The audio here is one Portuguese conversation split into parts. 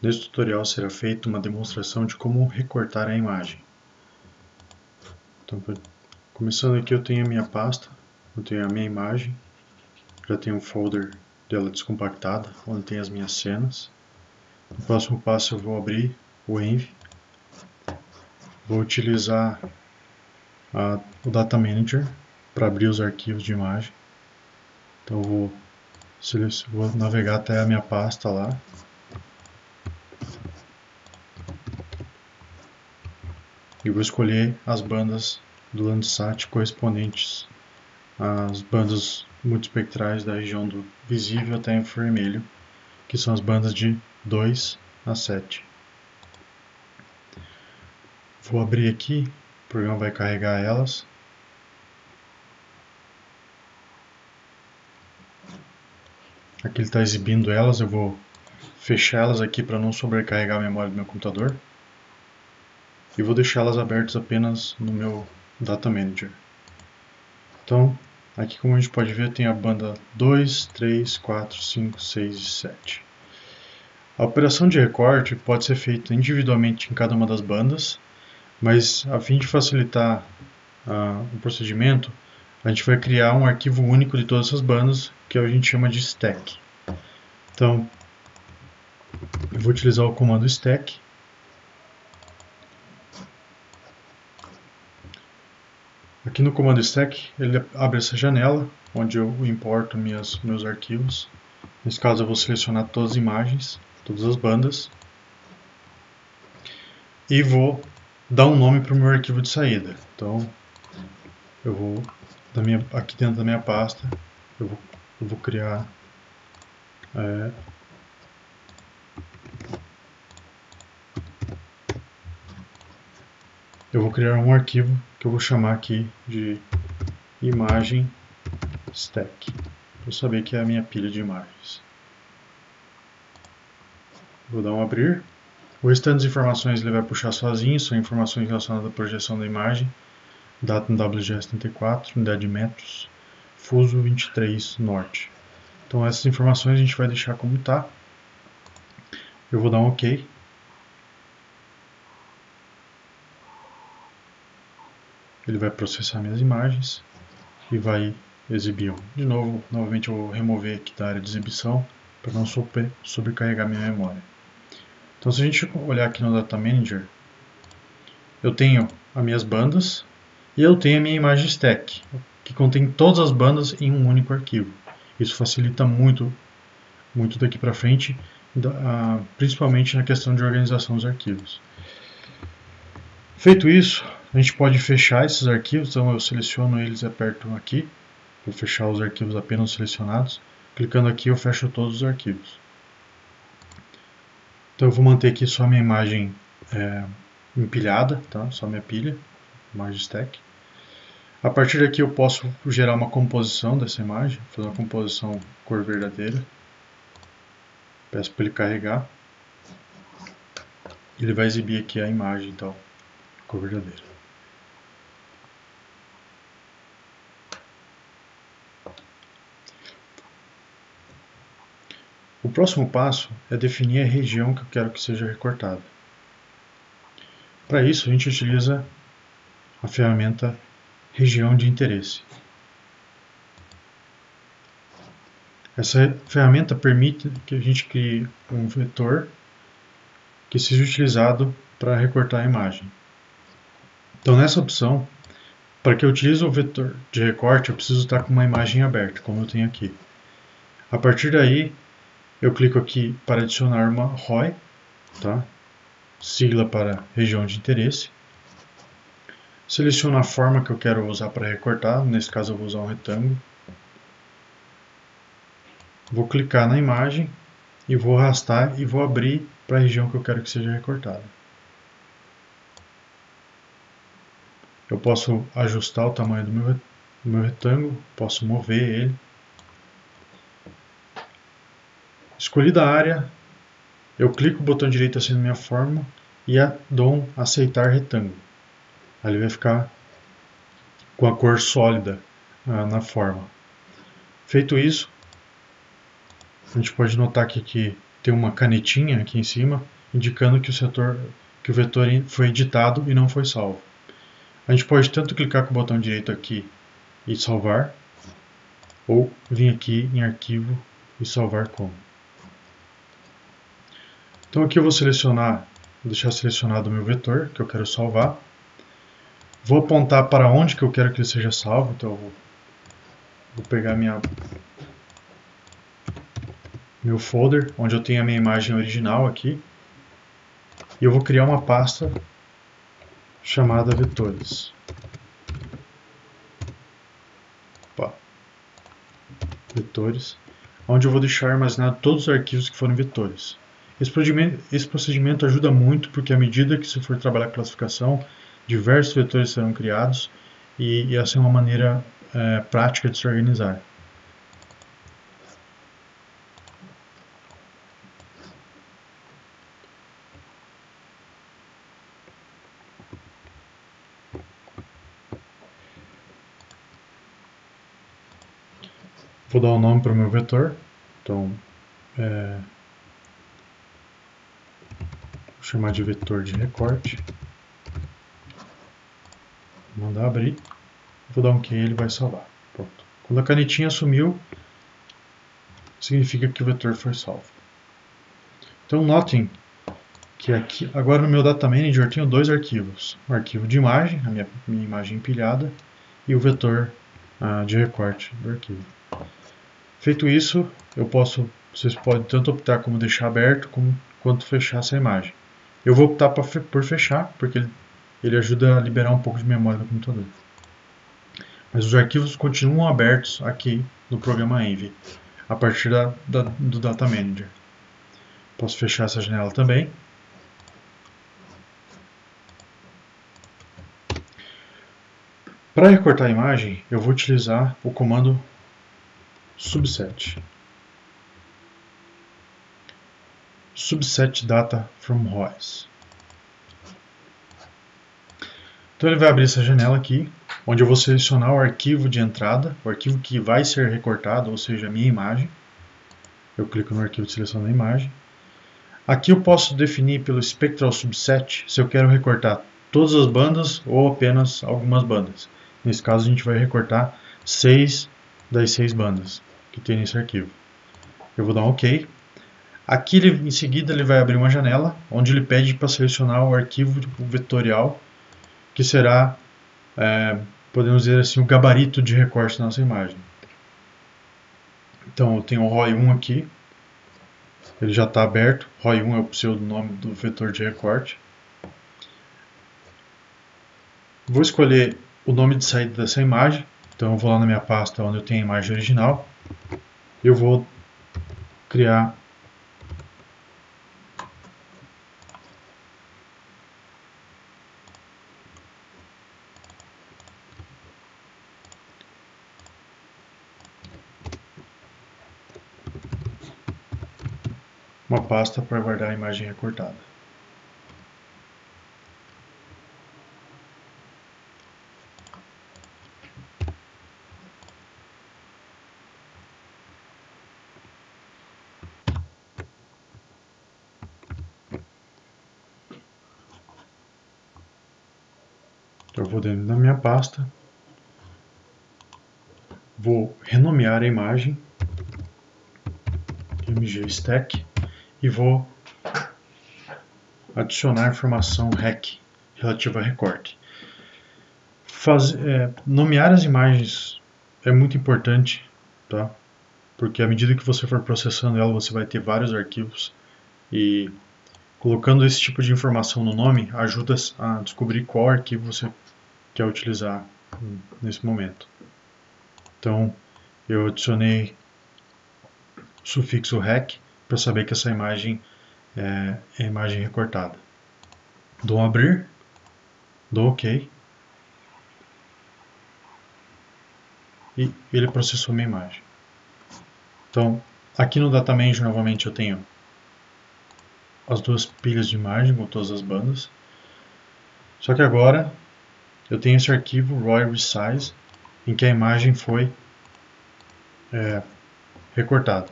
Neste tutorial será feita uma demonstração de como recortar a imagem. Então, começando aqui, eu tenho a minha pasta, eu tenho a minha imagem, já tenho um folder dela descompactada, onde tem as minhas cenas. No próximo passo eu vou abrir o Envy, vou utilizar o Data Manager para abrir os arquivos de imagem. Então eu vou navegar até a minha pasta lá. E vou escolher as bandas do Landsat correspondentes às bandas multispectrais da região do visível até infravermelho, que são as bandas de 2 a 7. Vou abrir aqui, o programa vai carregar elas. Aqui ele está exibindo elas, eu vou fechar elas aqui para não sobrecarregar a memória do meu computador. E vou deixá-las abertas apenas no meu Data Manager. Então, aqui como a gente pode ver, tem a banda 2, 3, 4, 5, 6 e 7. A operação de recorte pode ser feita individualmente em cada uma das bandas, mas a fim de facilitar o procedimento, a gente vai criar um arquivo único de todas essas bandas, que a gente chama de stack. Então, eu vou utilizar o comando stack. Aqui no comando stack, ele abre essa janela, onde eu importo meus arquivos. Nesse caso, eu vou selecionar todas as imagens, todas as bandas, e vou dar um nome para o meu arquivo de saída. Então, eu vou, aqui dentro da minha pasta, eu vou criar um arquivo que eu vou chamar aqui de imagem stack, para eu saber que é a minha pilha de imagens. Vou dar um abrir. O restante das informações ele vai puxar sozinho, são informações relacionadas à projeção da imagem, data no WGS74, unidade de metros, fuso 23 norte. Então essas informações a gente vai deixar como está. Eu vou dar um OK. Ele vai processar minhas imagens e vai exibir. De novo, novamente eu vou remover aqui da área de exibição para não sobrecarregar minha memória. Então se a gente olhar aqui no Data Manager, eu tenho as minhas bandas e eu tenho a minha imagem stack, que contém todas as bandas em um único arquivo. Isso facilita muito daqui para frente, principalmente na questão de organização dos arquivos. Feito isso, a gente pode fechar esses arquivos, então eu seleciono eles e aperto aqui, vou fechar os arquivos apenas selecionados. Clicando aqui eu fecho todos os arquivos. Então eu vou manter aqui só a minha imagem empilhada, tá? Só minha pilha, imagem stack. A partir daqui eu posso gerar uma composição dessa imagem, fazer uma composição cor verdadeira. Peço para ele carregar. Ele vai exibir aqui a imagem, então, cor verdadeira. O próximo passo é definir a região que eu quero que seja recortada. Para isso, a gente utiliza a ferramenta região de interesse. Essa ferramenta permite que a gente crie um vetor que seja utilizado para recortar a imagem. Então, nessa opção, para que eu utilize o vetor de recorte, eu preciso estar com uma imagem aberta, como eu tenho aqui. A partir daí, eu clico aqui para adicionar uma ROI, tá? Sigla para região de interesse. Seleciono a forma que eu quero usar para recortar, nesse caso eu vou usar um retângulo. Vou clicar na imagem e vou arrastar e vou abrir para a região que eu quero que seja recortada. Eu posso ajustar o tamanho do meu retângulo, posso mover ele. Escolhida a área, eu clico o botão direito assim na minha forma e dou um aceitar retângulo. Aí ele vai ficar com a cor sólida na forma. Feito isso, a gente pode notar aqui que tem uma canetinha aqui em cima indicando que o vetor foi editado e não foi salvo. A gente pode tanto clicar com o botão direito aqui e salvar, ou vir aqui em arquivo e salvar como. Então aqui eu vou deixar selecionado o meu vetor que eu quero salvar. Vou apontar para onde que eu quero que ele seja salvo, então eu vou pegar meu folder, onde eu tenho a minha imagem original aqui, e eu vou criar uma pasta chamada vetores. Vetores, onde eu vou deixar armazenado todos os arquivos que foram vetores. Esse procedimento ajuda muito porque à medida que você for trabalhar com classificação, diversos vetores serão criados e essa é uma maneira prática de se organizar. Vou dar um nome para o meu vetor, então vou chamar de vetor de recorte, vou mandar abrir, vou dar um OK e ele vai salvar. Pronto. Quando a canetinha sumiu, significa que o vetor foi salvo. Então notem que aqui, agora no meu Data Manager eu tenho dois arquivos, o arquivo de imagem, a minha imagem empilhada, e o vetor de recorte do arquivo. Feito isso, vocês podem tanto optar como deixar aberto, quanto fechar essa imagem. Eu vou optar por fechar, porque ele ajuda a liberar um pouco de memória do computador. Mas os arquivos continuam abertos aqui no programa Envy, a partir do Data Manager. Posso fechar essa janela também. Para recortar a imagem, eu vou utilizar o comando subset. Subset data from ROIS. Então ele vai abrir essa janela aqui, onde eu vou selecionar o arquivo de entrada, o arquivo que vai ser recortado, ou seja, a minha imagem. Eu clico no arquivo de seleção da imagem. Aqui eu posso definir pelo Spectral Subset se eu quero recortar todas as bandas ou apenas algumas bandas. Nesse caso a gente vai recortar 6 das 6 bandas que tem nesse arquivo. Eu vou dar um OK. Aqui em seguida ele vai abrir uma janela onde ele pede para selecionar o arquivo vetorial que será, podemos dizer assim, o gabarito de recorte da nossa imagem. Então eu tenho o ROI1 aqui, ele já está aberto, ROI1 é o pseudonome do vetor de recorte. Vou escolher o nome de saída dessa imagem, então eu vou lá na minha pasta onde eu tenho a imagem original, eu vou criar uma pasta para guardar a imagem recortada. Eu vou dentro da minha pasta, vou renomear a imagem, mgstack, e vou adicionar informação REC relativa a recorte. Nomear as imagens é muito importante, tá? Porque à medida que você for processando ela, você vai ter vários arquivos e colocando esse tipo de informação no nome ajuda a descobrir qual arquivo você quer utilizar nesse momento. Então eu adicionei o sufixo REC para saber que essa imagem é a imagem recortada. Dou abrir, dou OK e ele processou minha imagem. Então aqui no Data Manager novamente eu tenho as duas pilhas de imagem com todas as bandas. Só que agora eu tenho esse arquivo raw resize em que a imagem foi recortada.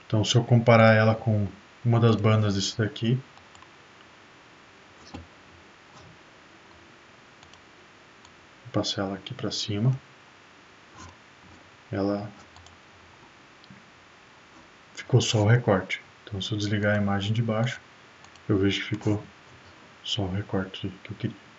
Então, se eu comparar ela com uma das bandas desse daqui, vou passar ela aqui para cima, ela ficou só o recorte. Então, se eu desligar a imagem de baixo, eu vejo que ficou só o recorte que eu queria.